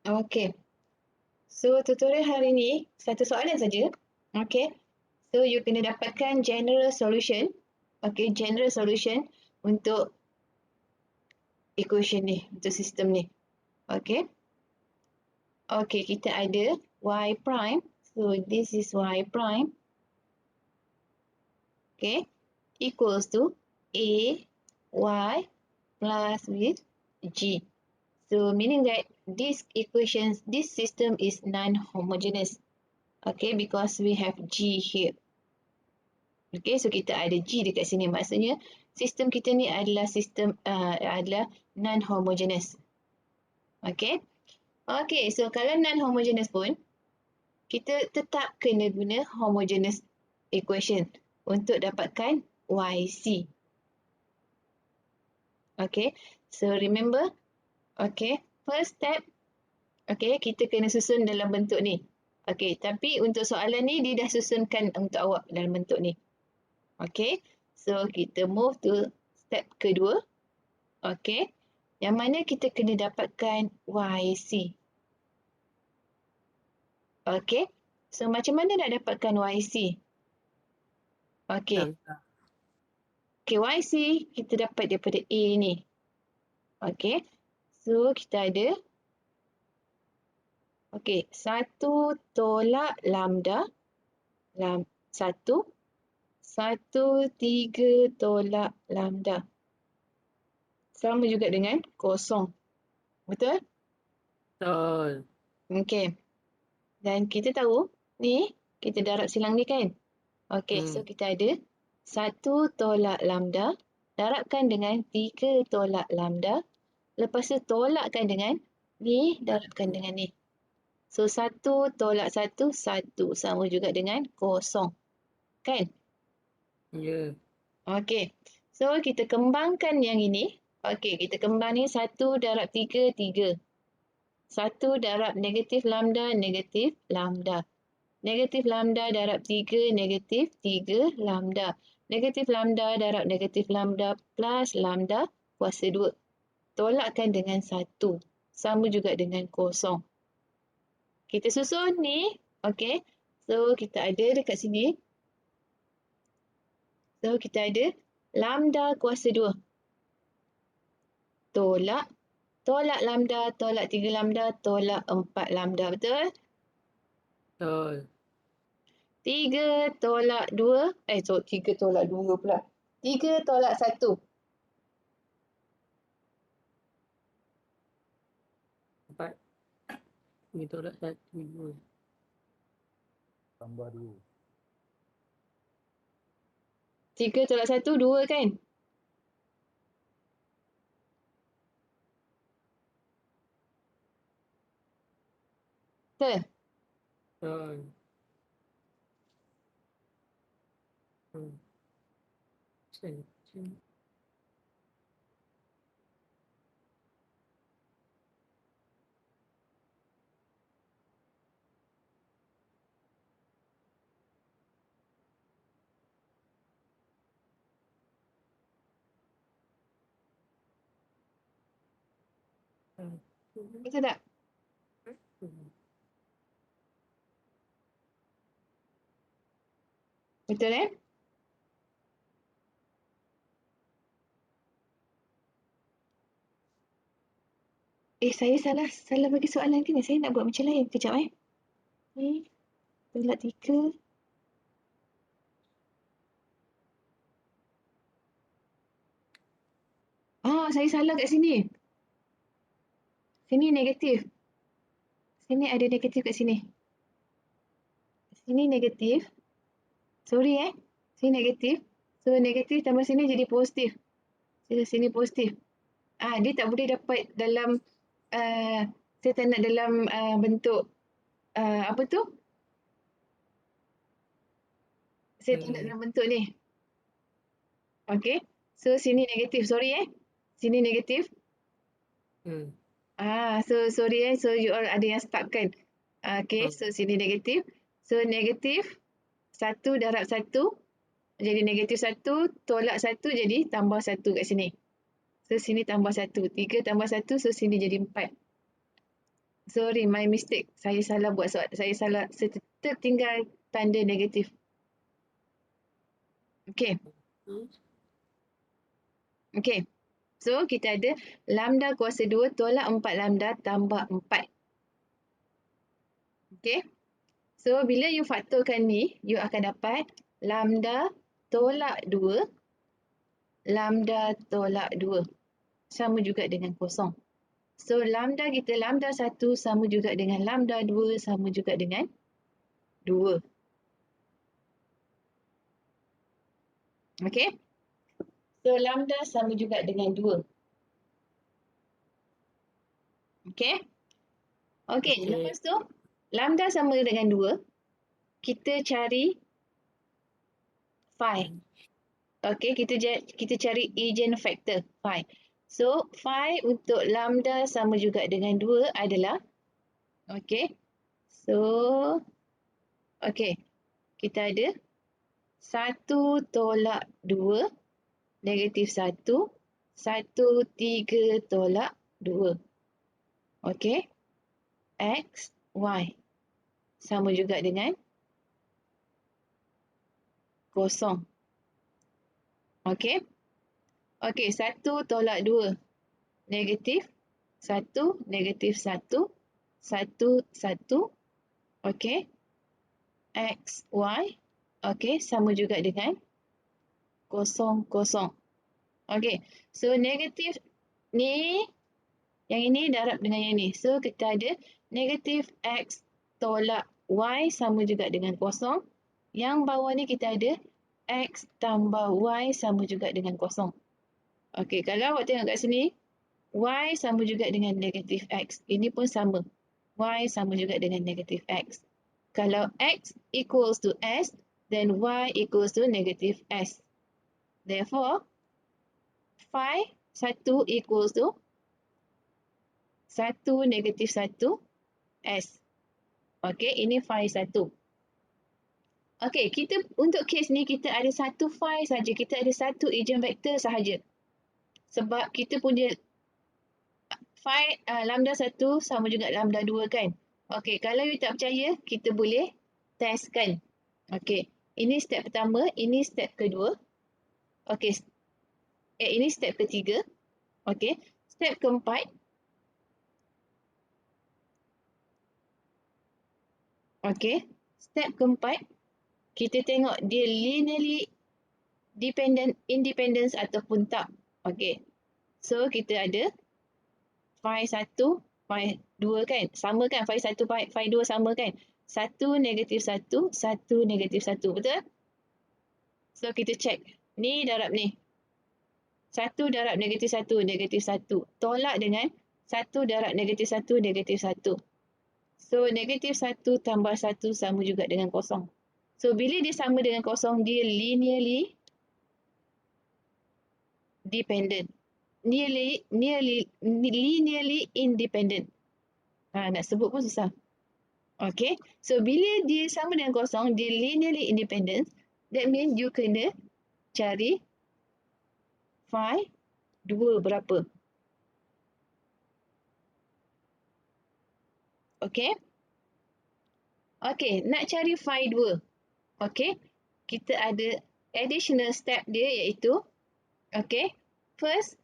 Okay. So, tutorial hari ni satu soalan saja. Okay. So, you kena dapatkan general solution. Okay, general solution untuk equation ni, untuk sistem ni. Okay. Okay, kita ada y prime. So, this is y prime. Okay. Equals to a y plus with g. So, meaning that this equation, this system is non-homogeneous. Okay, because we have G here. Okay, so kita ada G dekat sini. Maksudnya, sistem kita ni adalah sistem adalah non-homogeneous. Okay. Okay, so kalau non-homogeneous pun, kita tetap kena guna homogeneous equation untuk dapatkan YC. Okay, so remember, okay, first step, okay, kita kena susun dalam bentuk ni. Okay, tapi untuk soalan ni, dia dah susunkan untuk awak dalam bentuk ni. Okay, so kita move to step kedua. Okay, yang mana kita kena dapatkan YC. Okay, so macam mana nak dapatkan YC? Okay. Okay, YC kita dapat daripada A ni. Okay, so kita ada okay, 1 tolak lambda, 1, 1, 3 tolak lambda. Sama juga dengan kosong. Betul? Betul. Okay. Dan kita tahu, ni, kita darab silang ni kan? Okay, so kita ada 1 tolak lambda, darabkan dengan 3 tolak lambda. Lepas tu tolakkan dengan ni, darabkan dengan ni. So, 1 tolak 1, 1. Sama juga dengan kosong. Kan? Ya. Okay. So, kita kembangkan yang ini. Okay, kita kembang ni 1 darab 3, 3. 1 darab negatif lambda, negatif lambda. Negatif lambda darab 3, negatif 3 lambda. Negatif lambda darab negatif lambda plus lambda kuasa 2. Tolakkan dengan 1. Sama juga dengan kosong. Kita susun ni. Okay. So, kita ada dekat sini. So, kita ada lambda kuasa 2. Tolak. Tolak lambda, tolak 3 lambda, tolak 4 lambda. Betul? Betul. 3 tolak 2. 3 tolak 2 pula. 3 tolak 1. 4. Ini tolak 1, 2. Tambah 2. 3 tolak 1, 2 kan? Betul? Betul. Betul tak? Betul saya salah bagi soalan ke ni? Saya nak buat macam lain. Kejap Ni, tolak 3. Saya salah kat sini. Sini negatif. Sini ada negatif kat sini. Sini negatif. Sorry Sini negatif. So, negatif tambah sini jadi positif. Sini positif. Dia tak boleh dapat dalam, saya tak nak dalam bentuk, apa tu? Saya tak nak dalam bentuk ni. Okay. So, sini negatif. Sorry Sini negatif. So sorry so you all ada yang stuck kan? Okay, so sini negatif. So negatif 1 darab 1 jadi negatif 1, tolak 1 jadi tambah 1 kat sini. So sini tambah 1, 3 tambah 1, so sini jadi 4. Sorry, my mistake. Saya salah buat soal. Saya salah. Tertinggal tanda negatif. Okay. Okay. So, kita ada lambda kuasa 2 tolak 4 lambda tambah 4. Okay. So, bila you faktorkan ni, you akan dapat lambda tolak 2, lambda tolak 2. Sama juga dengan kosong. So, lambda kita, lambda 1 sama juga dengan lambda 2 sama juga dengan 2. Okay. So, lambda sama juga dengan 2. Okay. Okay, Okey. lepas tu, lambda sama dengan 2. Kita cari phi. Okay, kita cari eigenvector phi. So, phi untuk lambda sama juga dengan 2 adalah, okay. So, okay. Kita ada 1 tolak 2, negatif 1, 1, 3 tolak 2. Okay. X, Y. Sama juga dengan kosong. Okay. Okay, 1 tolak 2. Negatif 1, negatif 1, 1, 1. Okay. X, Y. Okay, sama juga dengan kosong, kosong. Okay, so negatif ni, yang ini darab dengan yang ni. So, kita ada negatif X tolak Y sama juga dengan kosong. Yang bawah ni kita ada X tambah Y sama juga dengan kosong. Okey, kalau awak tengok kat sini, Y sama juga dengan negatif X. Ini pun sama. Y sama juga dengan negatif X. Kalau X equals to S, then Y equals to negative S. Therefore, phi 1 equals to 1 negatif 1 S. Okey, ini phi 1. Okey, kita untuk kes ni kita ada satu phi saja. Kita ada satu eigenvector sahaja. Sebab kita punya phi lambda 1 sama juga lambda 2 kan. Okey, kalau you tak percaya, kita boleh testkan. Okey, ini step pertama, ini step kedua. Okey, ini step ketiga. Okey, step keempat. Okey, step keempat, kita tengok dia linearly independence ataupun tak. Okey, so kita ada phi 1, phi 2 kan? Sama kan? Phi 1, phi 2 sama kan? 1 negatif 1, 1 negatif 1. Betul? So, kita check. Ni darab ni. 1 darab negatif 1, negatif 1. Tolak dengan 1 darab negatif 1, negatif 1. So, negatif 1 tambah 1 sama juga dengan kosong. So, bila dia sama dengan kosong, dia linearly dependent. Linearly independent. Nak sebut pun susah. Okay. So, bila dia sama dengan kosong, dia linearly independent. That means you kena cari phi 2 berapa. Okay. Okay, nak cari phi 2. Okay. Kita ada additional step dia iaitu, okay, first,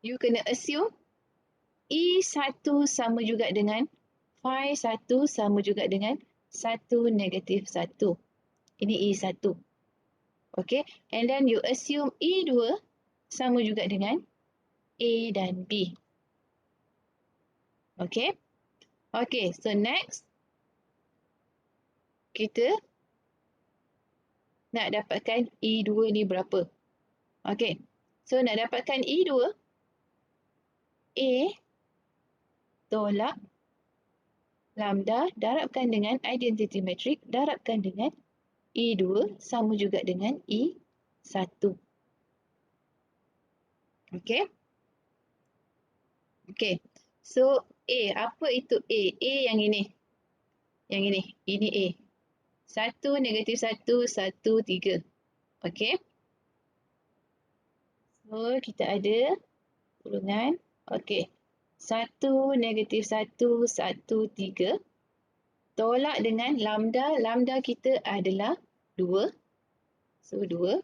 you kena assume E1 sama juga dengan phi 1 sama juga dengan 1 negatif 1. Ini E1. Okay. And then you assume E2 sama juga dengan A dan B. Okay. Okay. So next, kita nak dapatkan E2 ni berapa. Okay. So nak dapatkan E2, A tolak lambda darabkan dengan identity matrix darabkan dengan E2 sama juga dengan E1. Okay. Okay. So, A. Apa itu A? A yang ini. Yang ini. Ini A. 1, negatif 1, 1, 3. Okay. So, kita ada kurungan. Okay. 1, -1, 1, 3. Tolak dengan lambda. Lambda kita adalah 2. So, 2.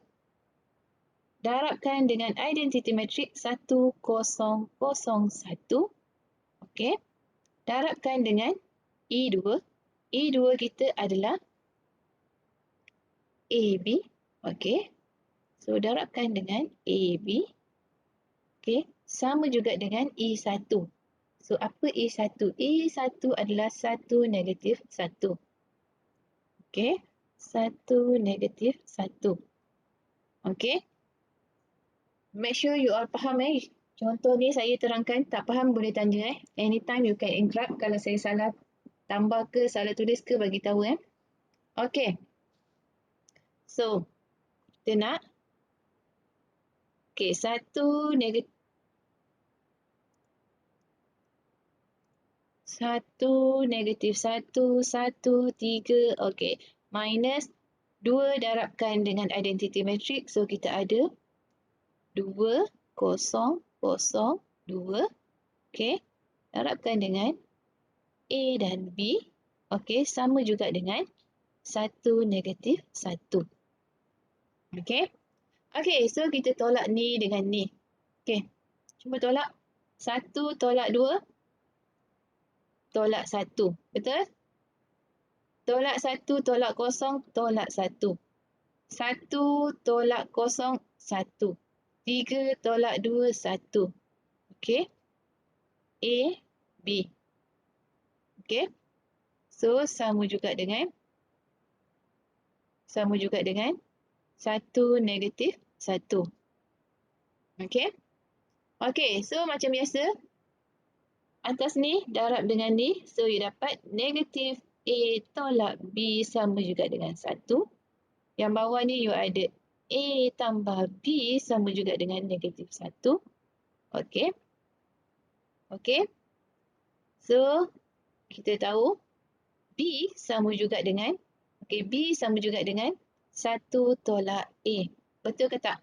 Darabkan dengan identity matrix 1, 0, 0, 1. Okey. Darabkan dengan E2. E2 kita adalah AB. Okey. So, darabkan dengan AB. Okey. Sama juga dengan E1. So, apa E1? E1 adalah 1, -1. Okey. 1, -1. Okey. Make sure you all faham Contoh ni saya terangkan, tak faham boleh tanya Anytime you can interrupt kalau saya salah tambah ke, salah tulis ke, bagi tahu Okey. So, kita nak 1, -1, 1, 1, 3. Okey. Minus 2 darabkan dengan identity matrix. So, kita ada 2, 0, 0, 2. Okey. Darabkan dengan A dan B. Okey. Sama juga dengan 1, -1. Okey. Okey. So, kita tolak ni dengan ni. Okey. Cuba tolak. 1 tolak 2. Tolak 1. Betul? Tolak 1 tolak 0. Tolak 1. 1 tolak 0. 1. 3 tolak 2. 1. Okey. A, B. Okey. So, sama juga dengan 1, -1. Okey. Okey. So, macam biasa. Atas ni darab dengan ni. So, you dapat negatif A tolak B sama juga dengan 1. Yang bawah ni you ada A tambah B sama juga dengan -1. Okey. Okey. So, kita tahu B sama juga dengan, B sama juga dengan 1 tolak A. Betul ke tak?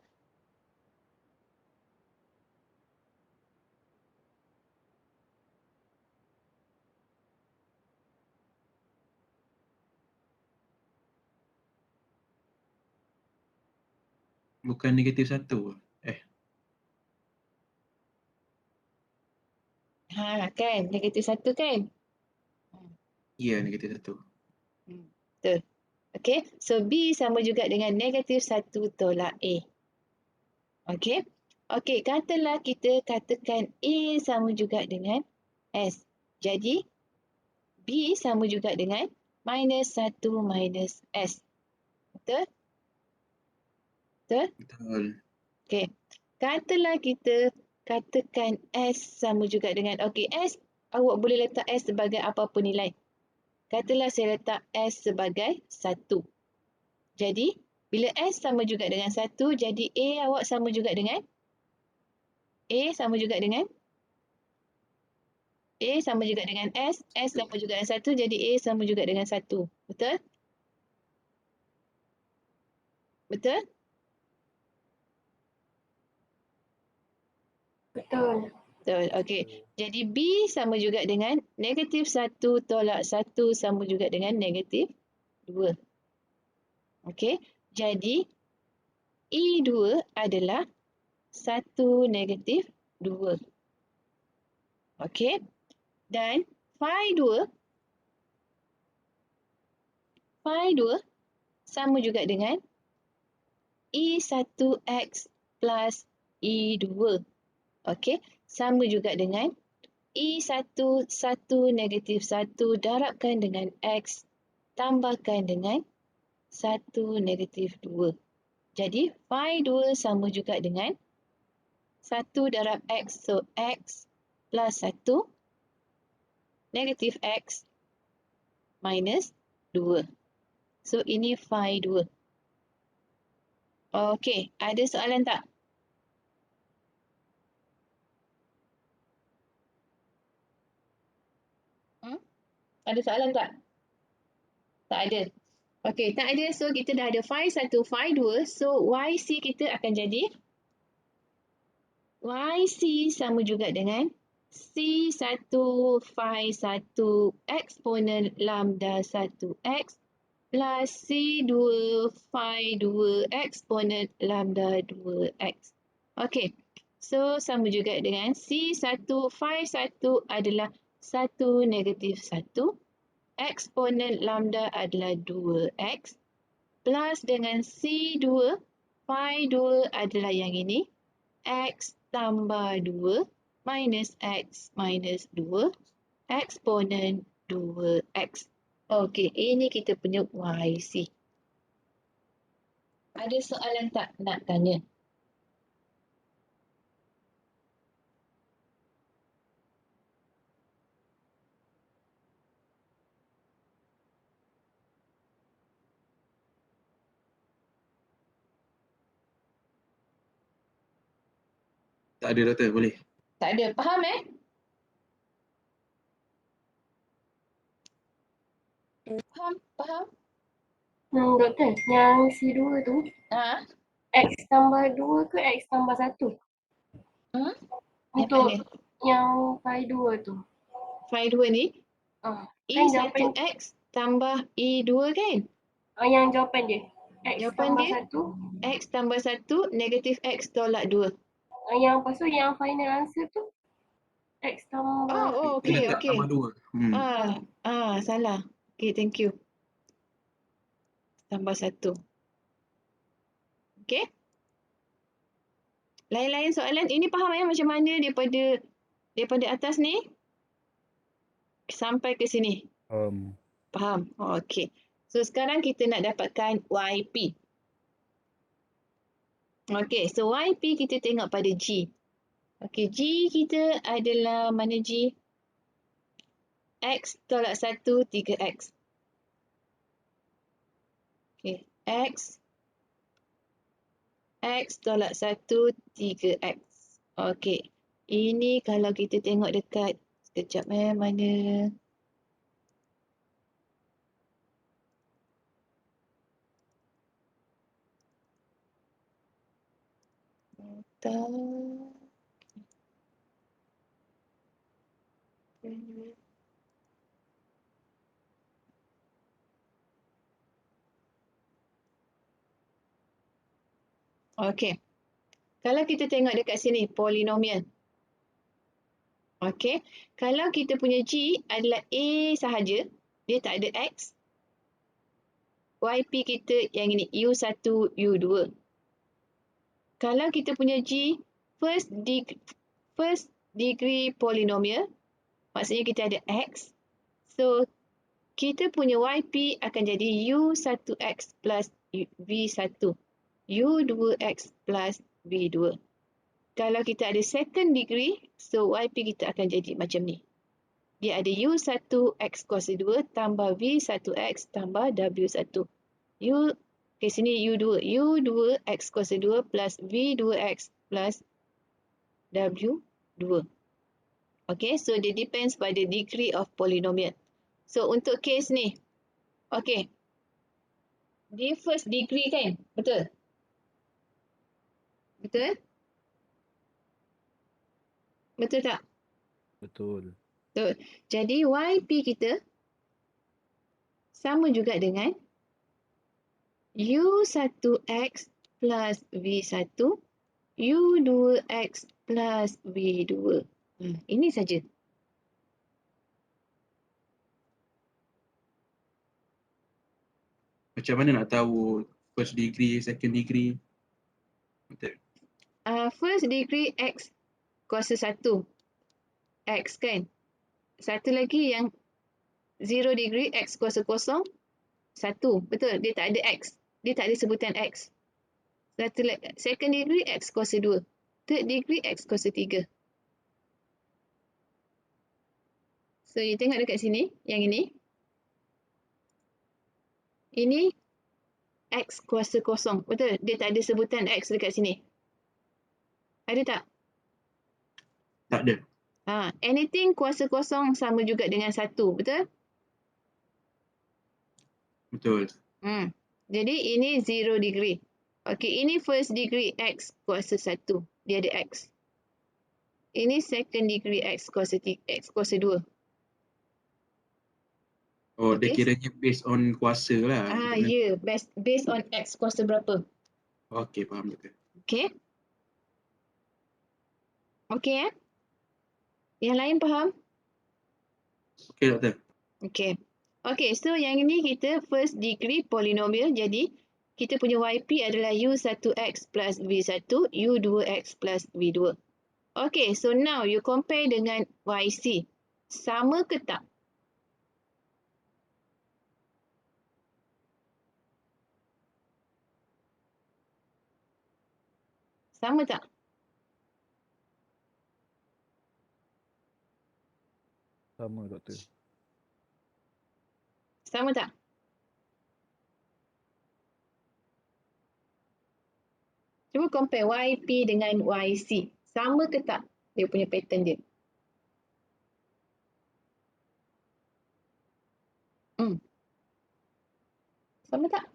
Bukan -1. Kan? -1 kan? Ya, -1. Betul. Okey. So, B sama juga dengan -1 tolak A. Okey. Okey. Katalah kita katakan A sama juga dengan S. Jadi, B sama juga dengan -1 minus S. Betul? Betul? Betul. Okey. Katalah kita katakan S sama juga dengan, S, awak boleh letak S sebagai apa-apa nilai. Katalah saya letak S sebagai 1. Jadi, bila S sama juga dengan 1, jadi A awak sama juga dengan? A sama juga dengan S. S sama juga dengan 1, jadi A sama juga dengan 1. Betul? Betul? Betul. Betul. Okey. Jadi B sama juga dengan -1 tolak 1 sama juga dengan -2. Okey. Jadi E2 adalah 1, -2. Okey. Dan phi 2 sama juga dengan E1X plus E2. Okey. Sama juga dengan E1, 1, -1 darabkan dengan X tambahkan dengan 1, -2. Jadi, phi 2 sama juga dengan 1 darab X. So, X plus 1 negatif X minus 2. So, ini phi 2. Okey, ada soalan tak? Ada soalan tak? Tak ada. Okey, tak ada. So, kita dah ada phi 1, phi 2. So, YC kita akan jadi YC sama juga dengan C1 phi 1 eksponen lambda 1x plus C2 phi 2 eksponen lambda 2x. Okey. So, sama juga dengan C1 phi 1 adalah 1 negatif 1. Eksponen lambda adalah 2x. Plus dengan C2 phi 2 adalah yang ini. X tambah 2 minus X minus 2 eksponen 2X. Okey, ini kita punya YC. Ada soalan tak nak tanya? Tak ada doktor, boleh. Tak ada. Faham Faham? Faham? Doktor, yang C2 tu Ha? X tambah 2 ke X tambah 1? Hmm? Untuk Yang mana? yang phi 2 tu. Phi 2 ni, Kan jawapan, E1X tambah E2 kan? yang jawapan dia. X Jawapan tambah dia? 1. X tambah 1, negatif X tolak 2. Yang lepas tu yang final answer tu X tambah. Oh, Kita okey, letak okey. tambah 2. Salah. Okey, thank you. Tambah 1. Okey. Lain-lain soalan. Ini faham macam mana daripada atas ni sampai ke sini? Faham? Oh, okey. So, sekarang kita nak dapatkan YP. Okey, so YP kita tengok pada G. Okey, G kita adalah mana G? X tolak 1, 3X. Okey, X tolak 1, 3X. Okey, ini kalau kita tengok dekat, sekejap mana? Okey. Kalau kita tengok dekat sini, polinomial. Okey. Kalau kita punya G adalah A sahaja, dia tak ada X. YP kita yang ini, U1, U2. Kalau kita punya G, first degree polynomial, maksudnya kita ada X. So, kita punya YP akan jadi U1X plus V1. U2X plus V2. Kalau kita ada second degree, so YP kita akan jadi macam ni. Dia ada U1X kuasa 2 tambah V1X tambah W1. Okay, sini U2. U2X kuasa 2 plus V2X plus W2. Okay, so dia depends pada degree of polynomial. So, untuk case ni, okay, dia first degree kan? Betul? Betul? Betul tak? Betul. Betul. Jadi YP kita sama juga dengan U1X plus V1, U2X plus V2. Ini saja. Macam mana nak tahu first degree, second degree? Betul. First degree X kuasa 1. X kan? Satu lagi yang 0 degree X kuasa 0. 1. Betul? Dia tak ada X. Dia tak ada sebutan X. Second degree X kuasa 2. Third degree X kuasa 3. So, you tengok dekat sini. Yang ini. Ini X kuasa 0. Betul? Dia tak ada sebutan X dekat sini. Ada tak? Tak ada. Anything kuasa 0 sama juga dengan 1. Betul? Betul. Jadi, ini 0 degree. Okey, ini first degree X kuasa 1. Dia ada X. Ini second degree X kuasa 2. Oh, dia Okay. kiranya based on kuasa lah. Ah, Macam mana? ya, based on X kuasa berapa. Okey, faham betul. Okay. Okay, Yang lain faham? Okey, doktor. Okay. Okay, so yang ini kita first degree polynomial. Jadi, kita punya YP adalah U1X plus V1, U2X plus V2. Okay, so now you compare dengan YC. Sama ke tak? Sama tak? Sama doktor. Sama tak? Cuba compare YP dengan YC. Sama ke tak dia punya pattern dia? Sama tak?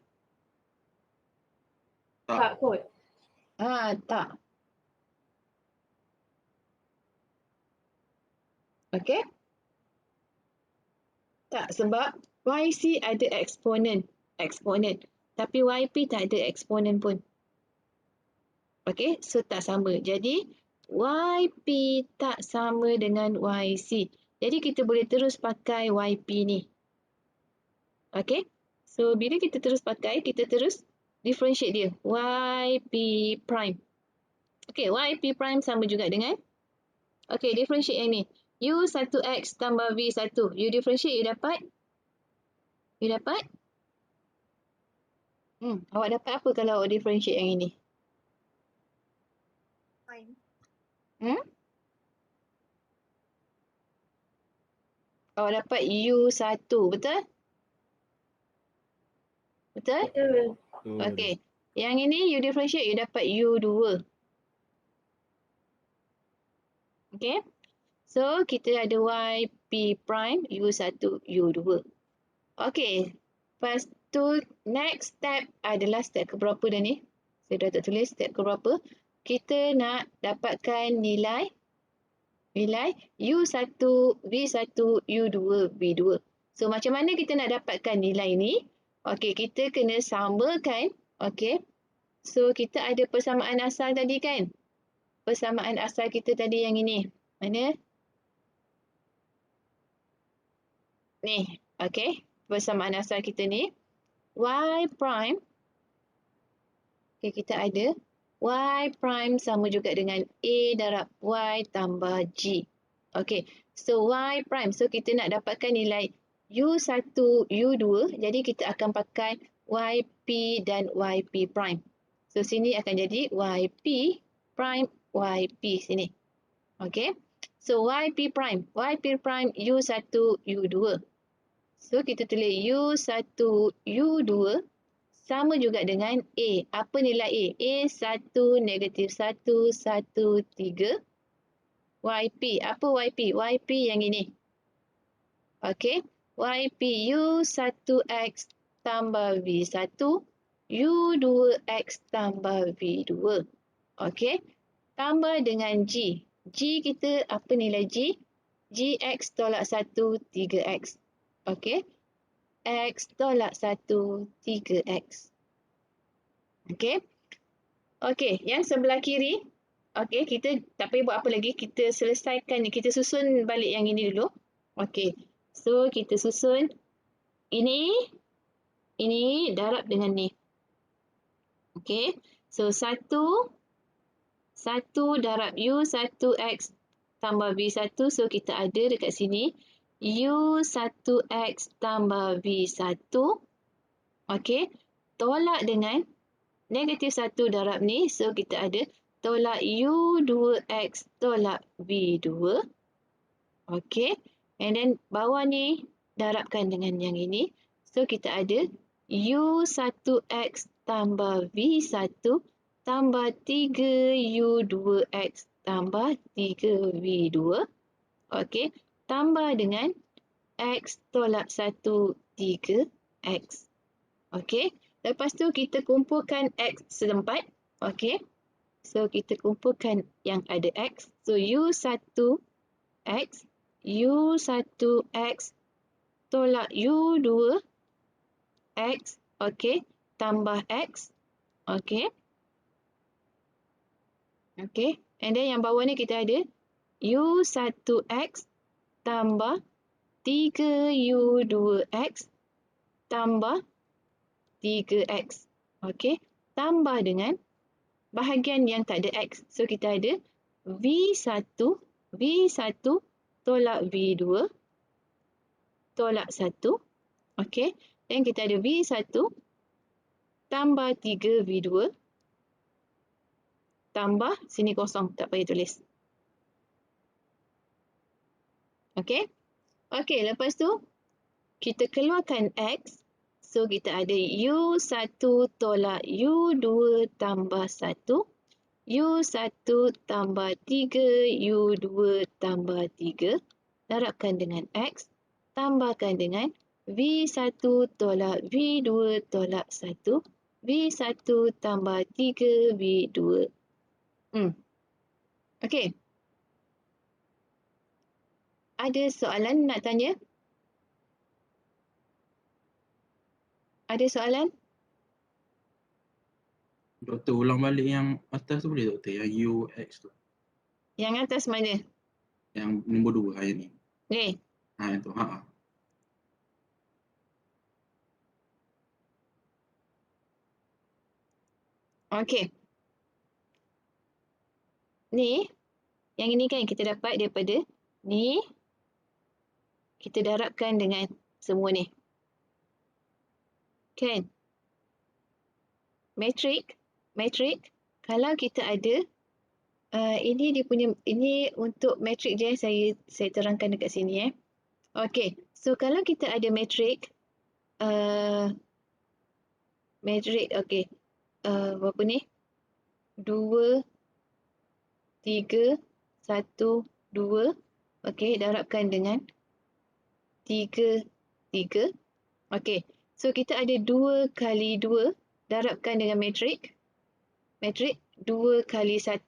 Tak kot. Tak. Okay? Tak, sebab YC ada eksponen. Tapi YP tak ada eksponen pun. Okay, so tak sama. Jadi, YP tak sama dengan YC. Jadi, kita boleh terus pakai YP ni. Okay, so bila kita terus pakai, kita terus differentiate dia. YP prime. Okay, YP prime sama juga dengan, okay, differentiate yang ni. U1X tambah V1. You differentiate, you dapat? Awak dapat apa kalau awak differentiate yang ini? Awak dapat U1, betul? Betul? Betul. Okey. Yang ini you differentiate, you dapat U2. Okey. So, kita ada YP prime, U1, U2. Okey. Lepas tu, next step adalah step ke berapa dah ni? Saya dah tak tulis step ke berapa. Kita nak dapatkan nilai U1, V1, U2, V2. So, macam mana kita nak dapatkan nilai ni? Okey, kita kena samakan. Okey. So, kita ada persamaan asal tadi kan? Persamaan asal kita tadi yang ini. Mana? Ni. Okey. Persamaan asal kita ni. Y prime. Okey, kita ada Y prime sama juga dengan A darab Y tambah G. Okey. So, Y prime. So, kita nak dapatkan nilai U1, U2. Jadi, kita akan pakai YP dan YP prime. So, sini akan jadi YP prime, YP sini. Okey. So, YP prime. YP prime U1, U2. So, kita tulis U1, U2 sama juga dengan A. Apa nilai A? A1, negatif 1, 1, 3. YP. Apa YP? YP yang ini. Okey. YP U1X tambah V1. U2X tambah V2. Okey. Tambah dengan G. G kita apa nilai G? Gx tolak 1, 3x. Okey. X tolak 1, 3x. Okey. Okey, yang sebelah kiri. Okey, kita tak payah buat apa lagi. Kita selesaikan ni. Kita susun balik yang ini dulu. Okey. So, kita susun ini darab dengan ni. Okey. So, 1 darab U1X tambah V1. So, kita ada dekat sini. U1X tambah V1. Okey. Tolak dengan negatif 1 darab ni. So, kita ada tolak U2X tolak V2. Okey. And then bawah ni darabkan dengan yang ini. So, kita ada U1X tambah V1 tambah 3U2X tambah 3V2. Okey. Tambah dengan X tolak 1, 3X. Okey. Lepas tu kita kumpulkan X setempat. Okey. So kita kumpulkan yang ada X. So U1X, U1X tolak U2X, okay, tambah X, okay. Okay, and then yang bawah ni kita ada U1X tambah 3U2X tambah 3X. Okay, tambah dengan bahagian yang tak ada X. So kita ada V1 tolak V2 tolak 1. Okay, dan kita ada V1 tambah 3V2 tambah, sini kosong, tak payah tulis. Okay. Okay, lepas tu kita keluarkan X. So kita ada U1 tolak U2 tambah 1. U1 tambah 3, U2 tambah 3. Darabkan dengan X. Tambahkan dengan V1 tolak V2 tolak 1. V1 tambah 3, V2. Okey. Ada soalan nak tanya? Ada soalan? Doktor ulang balik yang atas tu boleh doktor? Yang UX tu. Yang atas mana? Yang nombor 2 yang ni. Ni. Yang tu. Ha. Okey. Ni. Yang ini kan kita dapat daripada ni. Kita darabkan dengan semua ni. Kan? Matrik. Kalau kita ada ini dia punya, ini untuk matrik je saya terangkan dekat sini Okey. So kalau kita ada matrik okey. Berapa ni? 2 3 1 2. Okey, darabkan dengan 3 3. Okey. So kita ada 2 kali 2 darabkan dengan matrik 2 kali 1.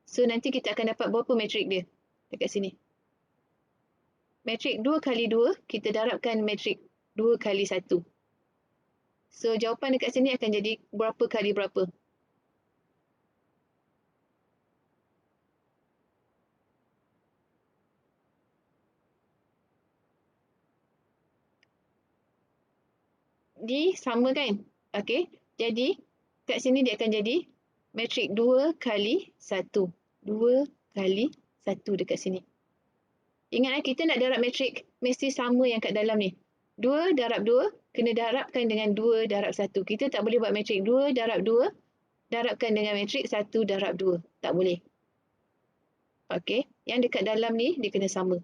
So nanti kita akan dapat berapa matrik dia dekat sini. Matrik 2 kali 2 kita darabkan matrik 2 kali 1. So jawapan dekat sini akan jadi berapa kali berapa. Ni sama kan? Okey. Jadi kat sini dia akan jadi matrik 2 kali 1. 2 kali 1 dekat sini. Ingat kita nak darab matrik mesti sama yang kat dalam ni. 2 darab 2 kena darabkan dengan 2 darab 1. Kita tak boleh buat matrik 2 darab 2 darabkan dengan matrik 1 darab 2. Tak boleh. Okey. Yang dekat dalam ni dia kena sama.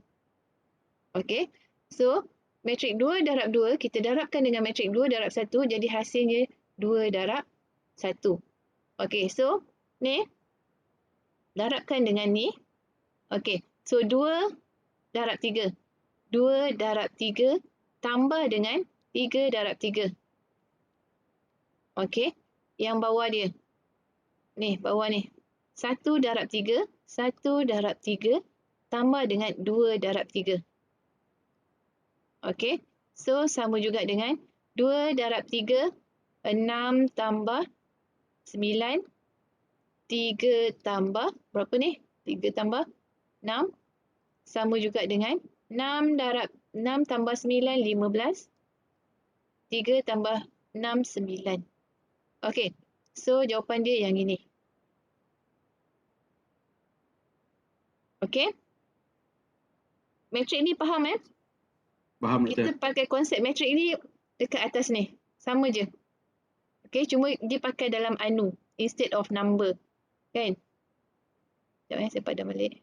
Okey. So matrik 2 darab 2, kita darabkan dengan matrik 2 darab 1, jadi hasilnya 2 darab 1. Okey, so ni darabkan dengan ni. Okey, so 2 darab 3. 2 darab 3 tambah dengan 3 darab 3. Okey, yang bawah dia. Ni, bawah ni. 1 darab 3, 1 darab 3 tambah dengan 2 darab 3. Okey, so sama juga dengan 2 darab 3, 6 tambah 9, 3 tambah, berapa ni? 3 tambah 6, sama juga dengan 6 tambah 9, 15, 3 tambah 6, 9. Okey, so jawapan dia yang ini. Okey? Matrik ni faham Faham Kita doktor? pakai konsep matrik ni dekat atas ni. Sama je. Okay, cuma dia pakai dalam anu instead of number. Kan? Sekejap saya padam balik.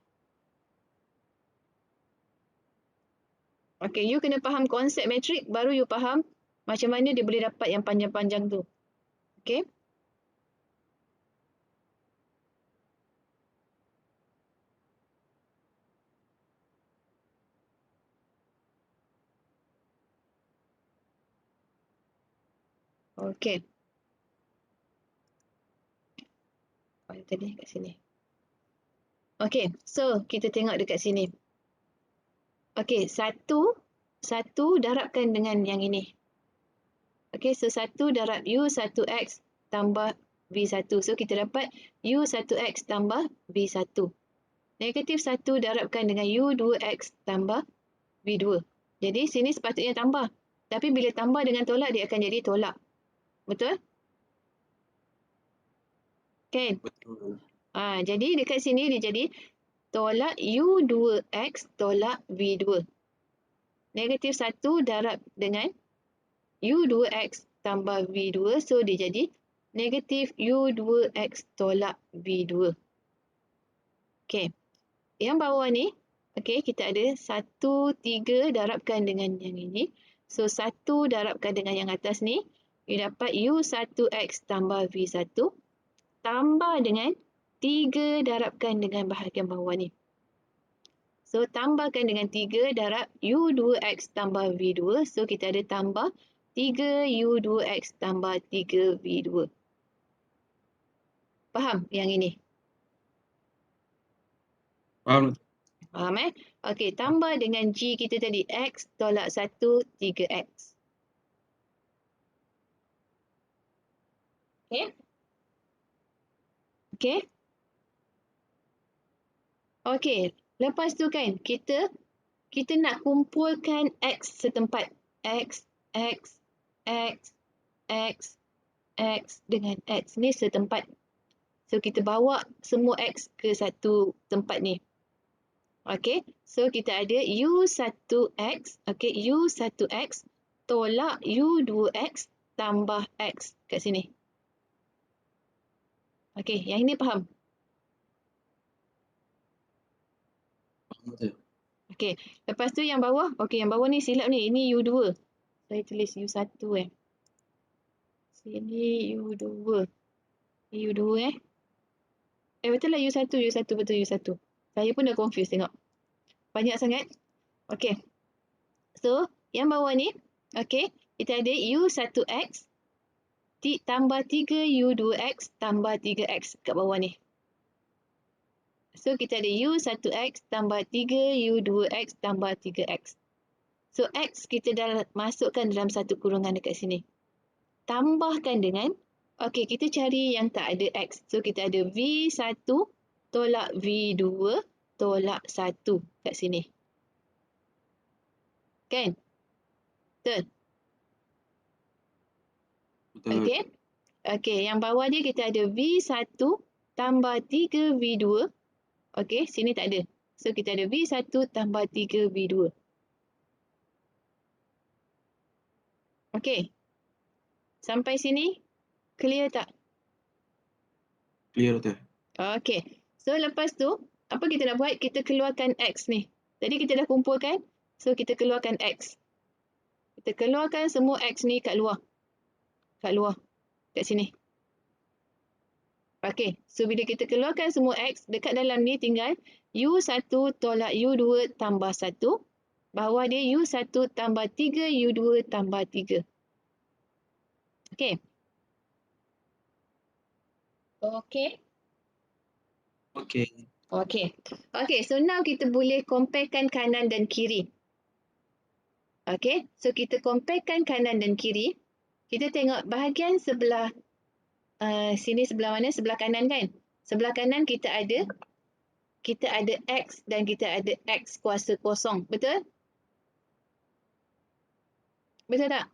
Okay, you kena faham konsep matrik baru you faham macam mana dia boleh dapat yang panjang-panjang tu. Okay? Okay. tadi kat sini. Okey, so kita tengok dekat sini. Okey, satu darabkan dengan yang ini. Okey, so 1 darab U1X tambah V1. So kita dapat U1X tambah V1. Negatif 1 darabkan dengan U2X tambah V2. Jadi sini sepatutnya tambah. Tapi bila tambah dengan tolak, dia akan jadi tolak. Betul? Kan? Betul. Jadi dekat sini dia jadi tolak U2X tolak V2. Negatif 1 darab dengan U2X tambah V2. So dia jadi negatif U2X tolak V2. Okey. Yang bawah ni, okey, kita ada 1, 3 darabkan dengan yang ini. So 1 darabkan dengan yang atas ni, you dapat U1X tambah V1 tambah dengan 3 darabkan dengan bahagian bawah ni. So tambahkan dengan 3 darab U2X tambah V2. So kita ada tambah 3 U2X tambah 3 V2. Faham yang ini? Faham? Faham Okey, tambah dengan G kita tadi. X tolak 1, 3X. Okey? Okey? Okey, lepas tu kan kita nak kumpulkan X setempat. X, X, X, X, X dengan X ni setempat. So kita bawa semua X ke satu tempat ni. Okey, so kita ada U1X, okey, U1X tolak U2X tambah X kat sini. Okey, yang ini faham? Betul. Okey, lepas tu yang bawah, okey, yang bawah ni silap ni, ini U2. Saya tulis U1 Sini U2. Ini U2 betul lah U1, betul U1. Saya pun dah confuse tengok. Banyak sangat. Okey. So, yang bawah ni, okey, kita ada U1X tambah 3 U2X tambah 3X kat bawah ni. So, kita ada U1X tambah 3 U2X tambah 3X. So, X kita dah masukkan dalam satu kurungan dekat sini. Tambahkan dengan, okey, kita cari yang tak ada X. So, kita ada V1 tolak V2 tolak 1 kat sini. Kan? Betul? Betul. Okey. Okey, yang bawah dia kita ada V1 tambah 3 V2. Okey, sini tak ada. So, kita ada V1 tambah 3 V2. Okey. Sampai sini, clear tak? Clear betul. Okey. So, lepas tu, apa kita nak buat? Kita keluarkan X ni. Tadi kita dah kumpulkan. So, kita keluarkan X. Kita keluarkan semua X ni kat luar. Kat luar. Kat sini. Okey. So, bila kita keluarkan semua X, dekat dalam ni tinggal U1 tolak U2 tambah 1. Bawah dia U1 tambah 3 U2 tambah 3. Okey. Okey. Okey. Okey. Okey, so now kita boleh comparekan kanan dan kiri. Okey, so kita comparekan kanan dan kiri. Kita tengok bahagian sebelah sini sebelah mana? Sebelah kanan kan? Sebelah kanan kita ada X dan kita ada X kuasa kosong. Betul? Betul tak?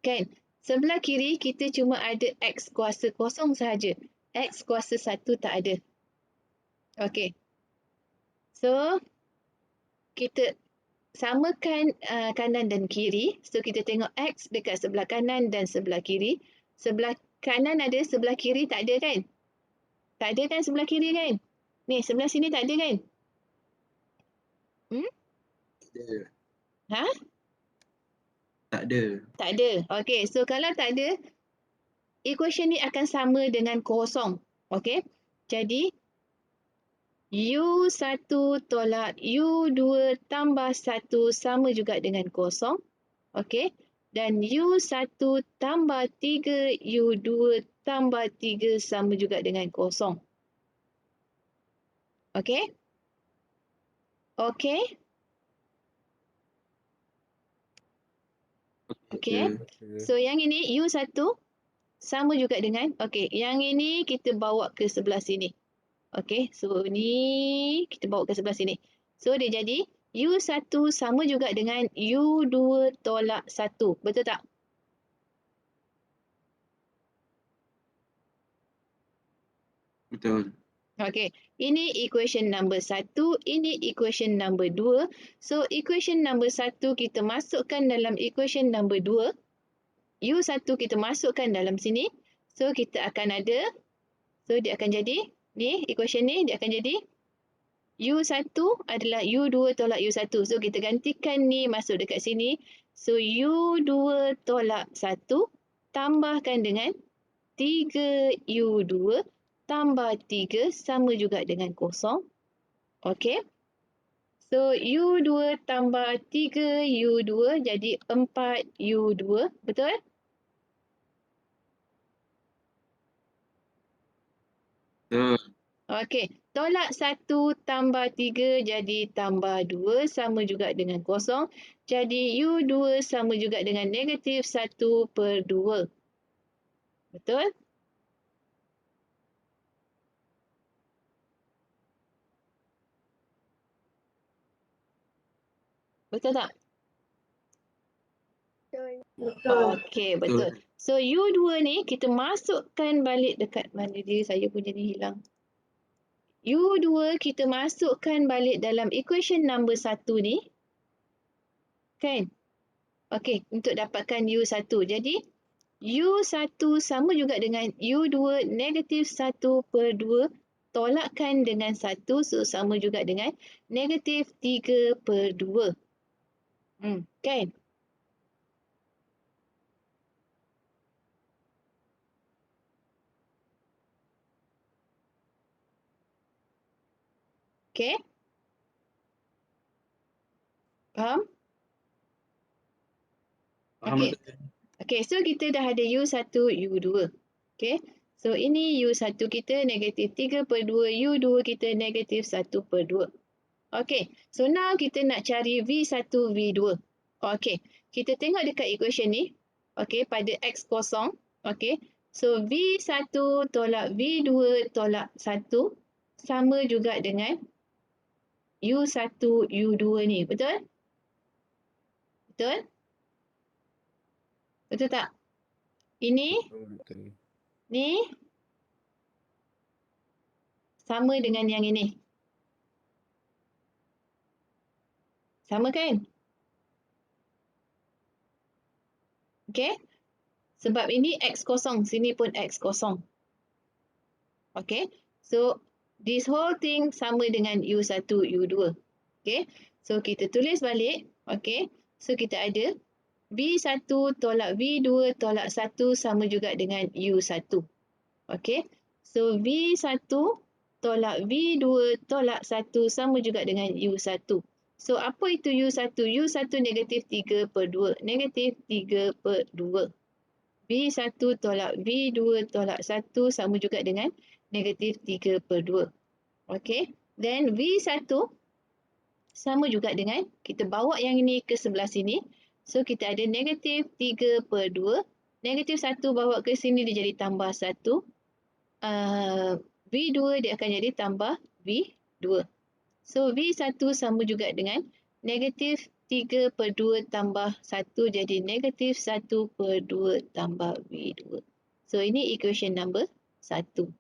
Kan? Sebelah kiri kita cuma ada X kuasa kosong sahaja. X kuasa 1 tak ada. Okey. So, kita samakan kanan dan kiri. So, kita tengok X dekat sebelah kanan dan sebelah kiri. Sebelah kanan ada, sebelah kiri tak ada kan? Tak ada kan sebelah kiri kan? Ni, sebelah sini tak ada kan? Ada. Ha? Tak ada. Tak ada. Okey, so kalau tak ada, equation ni akan sama dengan kosong. Okey? Jadi, U1 tolak U2 tambah 1 sama juga dengan kosong. Okey? Dan U1 tambah 3, U2 tambah 3 sama juga dengan kosong. Okey? Okey? Okey. Okay. So yang ini U1 sama juga dengan, okey, yang ini kita bawa ke sebelah sini. Okey, so ni kita bawa ke sebelah sini. So dia jadi U1 sama juga dengan U2 tolak 1. Betul tak? Betul. Okey, ini equation number 1, ini equation number 2. So equation number 1 kita masukkan dalam equation number 2. U1 kita masukkan dalam sini. So kita akan ada, so dia akan jadi, ni equation ni dia akan jadi U1 adalah U2 tolak U1. So kita gantikan ni masuk dekat sini. So U2 tolak 1 tambahkan dengan 3U2 tambah 3 sama juga dengan kosong. Okey. So U2 tambah 3U2 jadi 4U2. Betul? Betul. Okey. Tolak 1 tambah 3 jadi tambah 2 sama juga dengan kosong. Jadi U2 sama juga dengan negatif 1/2. Betul? Betul tak? Betul. Okey, betul. So U2 ni kita masukkan balik dekat mana dia, saya punya ni hilang. U2 kita masukkan balik dalam equation number 1 ni. Kan? Okey, untuk dapatkan U1. Jadi U1 sama juga dengan U2 negatif 1/2 tolakkan dengan 1, so sama juga dengan negatif 3/2. Kan? Okey? Faham? Faham Okey. betul? Okey, so kita dah ada U1, U2. Okey. So ini U1 kita negatif 3/2, U2 kita negatif 1/2. Okey. So now kita nak cari V1, V2. Okey. Kita tengok dekat equation ni. Okey, pada X kosong. Okey. So V1 tolak V2 tolak 1 sama juga dengan U1, U2 ni. Betul? Betul? Betul tak? Ini, Betul. ni sama dengan yang ini. Sama kan? Okey? Sebab ini X kosong, sini pun X kosong. Okey? So, this whole thing sama dengan U1, U2. Okey? So, kita tulis balik. Okey? So, kita ada V1 tolak V2 tolak 1 sama juga dengan U1. Okey? So, V1 tolak V2 tolak 1 sama juga dengan U1. So, apa itu U1? U1 negatif 3/2. Negatif 3/2. V1 tolak V2 tolak 1 sama juga dengan negatif 3/2. Okey. Then V1 sama juga dengan, kita bawa yang ini ke sebelah sini. So, kita ada negatif 3/2. Negatif 1 bawa ke sini dia jadi tambah 1. V2 dia akan jadi tambah V2. So, V1 sama juga dengan negatif 3/2 tambah 1 jadi negatif 1/2 tambah V2. So, ini equation number 1.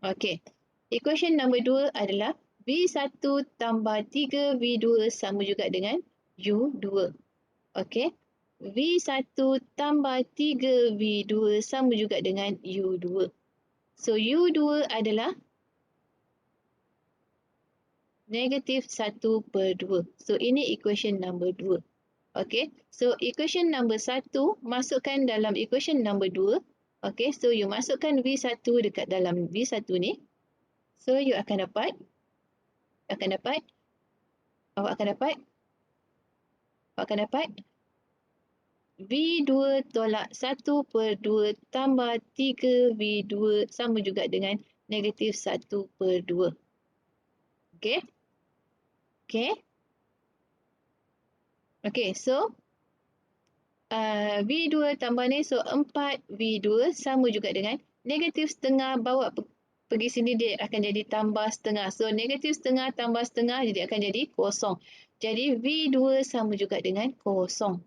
Okey. Equation number 2 adalah V1 tambah 3V2 sama juga dengan U2. Okey. V1 tambah 3V2 sama juga dengan U2. So, U2 adalah negatif 1/2. So, ini equation number 2. Okey. So, equation number 1 masukkan dalam equation number 2. Okey. So, you masukkan V1 dekat dalam V1 ni. So, you akan dapat, awak akan dapat V2 tolak 1/2 tambah 3V2 sama juga dengan negatif 1/2. Okey? Okey? Okey, so V2 tambah ni, so 4V2 sama juga dengan negatif setengah, bawa pergi sini dia akan jadi tambah setengah. So negatif setengah tambah setengah jadi akan jadi kosong. Jadi V2 sama juga dengan kosong.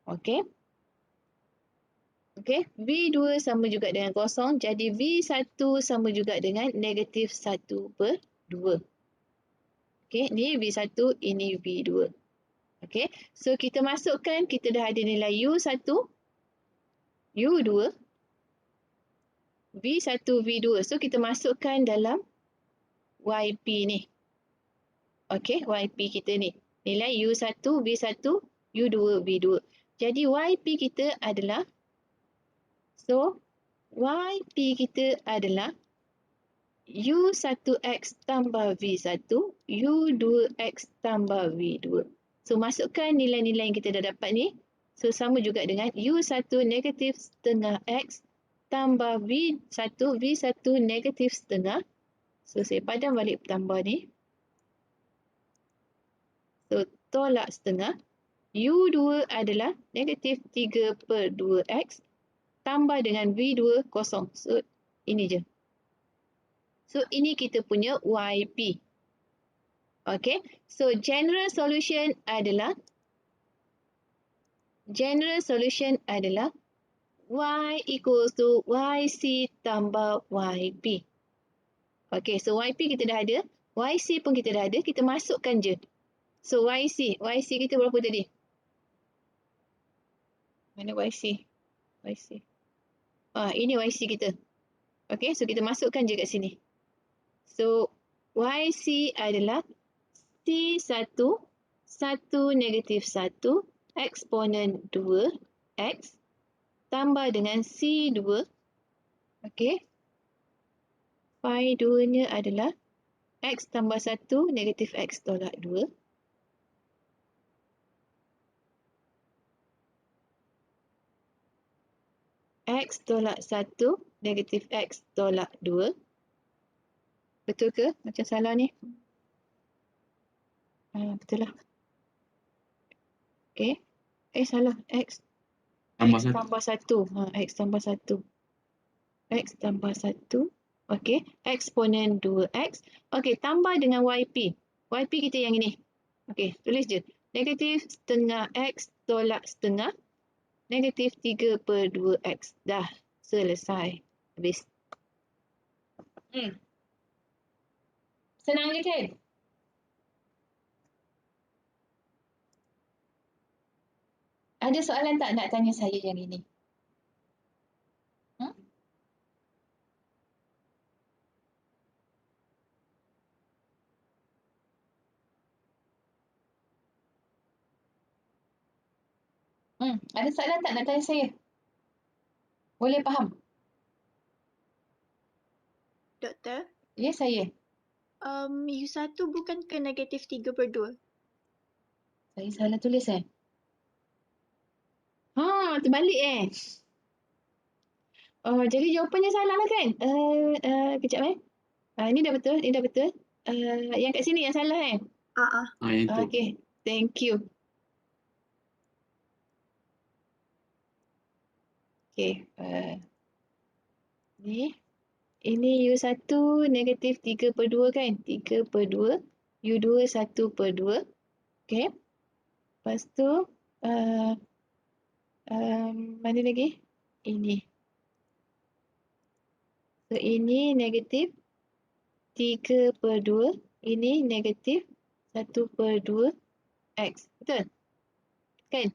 Okey? Okey, V2 sama juga dengan kosong. Jadi V1 sama juga dengan negatif 1/2. Okey, ni V1, ini V2. Okey, so kita masukkan, kita dah ada nilai U1, U2, V1, V2. So kita masukkan dalam YP ni. Okey, YP kita ni. Nilai U1, V1, U2, V2. Jadi YP kita adalah, so YP kita adalah U1X tambah V1, U2X tambah V2. So masukkan nilai-nilai yang kita dah dapat ni. So sama juga dengan U1 negatif setengah X tambah V1, V1 negatif setengah. So saya padam balik tambah ni. So tolak setengah. U2 adalah negatif 3/2X tambah dengan V2 kosong. So ini je. So ini kita punya YP. Okay, so general solution adalah Y equals to YC tambah YP. Okay, so YP kita dah ada, YC pun kita dah ada, kita masukkan je. So YC kita berapa tadi? Mana YC? Ini YC kita. Okay, so kita masukkan je kat sini. So YC adalah C1, 1 negatif 1, eksponen 2X tambah dengan C2. Okey. Phi 2-nya adalah X tambah 1 negatif X tolak 2. X tolak 1 negatif X tolak 2. Betul ke? Macam salah ni. Betul lah. Okey. Salah. X tambah 1. X tambah 1. X tambah 1. Okey. Eksponen 2X. Okey. Tambah dengan YP. YP kita yang ini. Okey. Tulis je. Negatif setengah X tolak setengah. Negatif 3/2X. Dah. Selesai. Habis. Senang je kan? Ada soalan tak nak tanya saya yang ini? Ada soalan tak nak tanya saya? Boleh faham? Doktor, Ya, saya. U1 bukan ke negatif 3/2? Saya salah tulis terbalik jadi jawapannya salah lah kan? Kejap ini dah betul, ini dah betul. Yang kat sini yang salah Yang tu. Okay, thank you. Okay, ini U1 negatif 3/2 kan? 3/2. U2 1/2. Okay. Lepas tu, mana lagi? Ini. So, ini negatif 3/2. Ini negatif 1/2 X. Betul? Kan?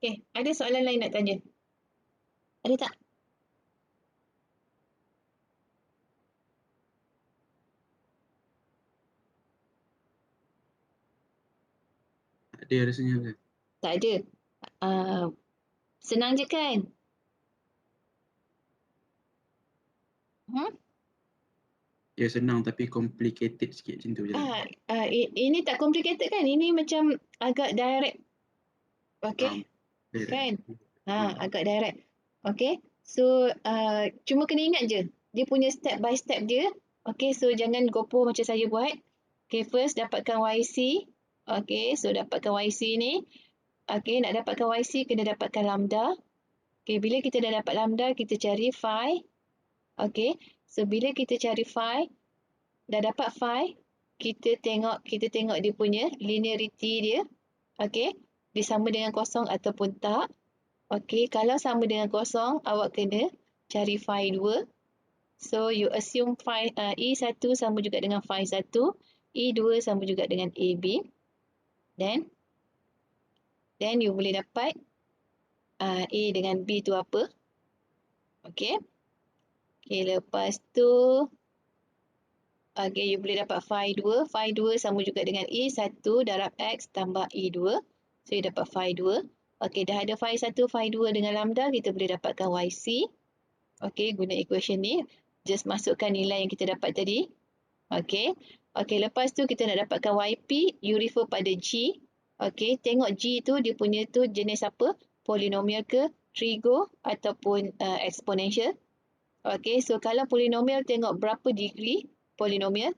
Okay, ada soalan lain nak tanya? Ada tak? Ada rasanya. Tak ada. Senang je kan? Ya senang tapi complicated sikit macam tu je. Ini tak complicated kan? Ini macam agak direct. Okay, Direct. kan? Agak direct. Okay, so cuma kena ingat je. Dia punya step by step dia. Okay, so jangan gopoh macam saya buat. Okay, first dapatkan YC. Okay, so dapatkan YC ni. Okay, nak dapatkan YC kena dapatkan lambda. Okay, bila kita dah dapat lambda, kita cari phi. Okay, so bila kita cari phi, dah dapat phi, kita tengok dia punya linearity dia. Okay, dia sama dengan kosong ataupun tak. Okay, kalau sama dengan kosong, awak kena cari phi 2. So, you assume phi E1 sama juga dengan phi 1, E2 sama juga dengan AB. Then you boleh dapat A dengan B tu apa. Okay. Okay, lepas tu, okay, you boleh dapat phi 2. Phi 2 sama juga dengan E1 darab X tambah E2. So, you dapat phi 2. Okay, dah ada phi 1, phi 2 dengan lambda, kita boleh dapatkan YC. Okay, guna equation ni. Just masukkan nilai yang kita dapat tadi. Okay. Okay, lepas tu kita nak dapatkan YP, you refer pada G. Okay, tengok G tu, dia punya tu jenis apa? Polinomial ke, trigo ataupun exponential. Okay, so kalau polinomial tengok berapa degree polinomial.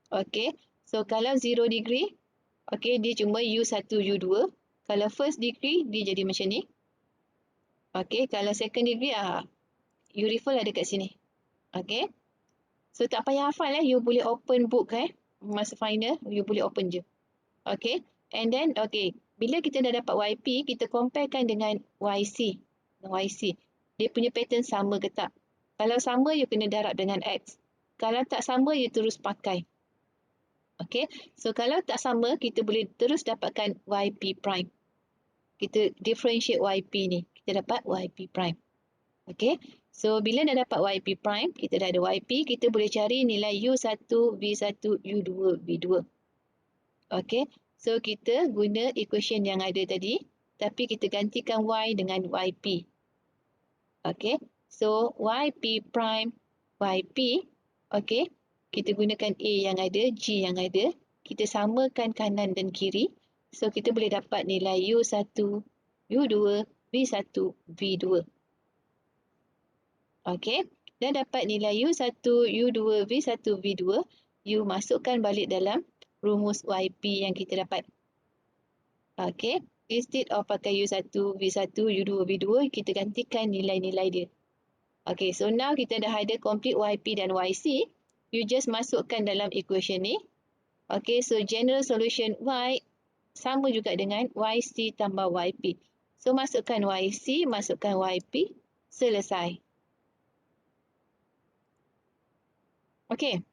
Okay, so kalau 0 degree, okay, dia cuma U1, U2. Kalau first degree, dia jadi macam ni. Okay, kalau second degree, you refer lah dekat sini. Okay, so tak payah hafal you boleh open book masa final, you boleh open je. Okay, and then, okay, bila kita dah dapat YP, kita comparekan dengan YC. Dia punya pattern sama ke tak? Kalau sama, you kena darab dengan X. Kalau tak sama, you terus pakai. Okay, so kalau tak sama, kita boleh terus dapatkan YP prime. Kita differentiate YP ni. Kita dapat YP prime. Okay, so bila dah dapat YP prime, kita dah ada YP, kita boleh cari nilai U1, V1, U2, V2. Okay, so kita guna equation yang ada tadi, tapi kita gantikan Y dengan YP. Okay, so YP prime, YP, okay, kita gunakan A yang ada, G yang ada, kita samakan kanan dan kiri, so kita boleh dapat nilai U1, U2, V1, V2. Okay, dan dapat nilai U1, U2, V1, V2, you masukkan balik dalam rumus YP yang kita dapat. Okay, instead of pakai U1, V1, U2, V2, kita gantikan nilai-nilai dia. Okay, so now kita dah ada complete YP dan YC. You just masukkan dalam equation ni. Okay, so general solution Y sama juga dengan YC tambah YP. So, masukkan YC, masukkan YP, selesai. Okay.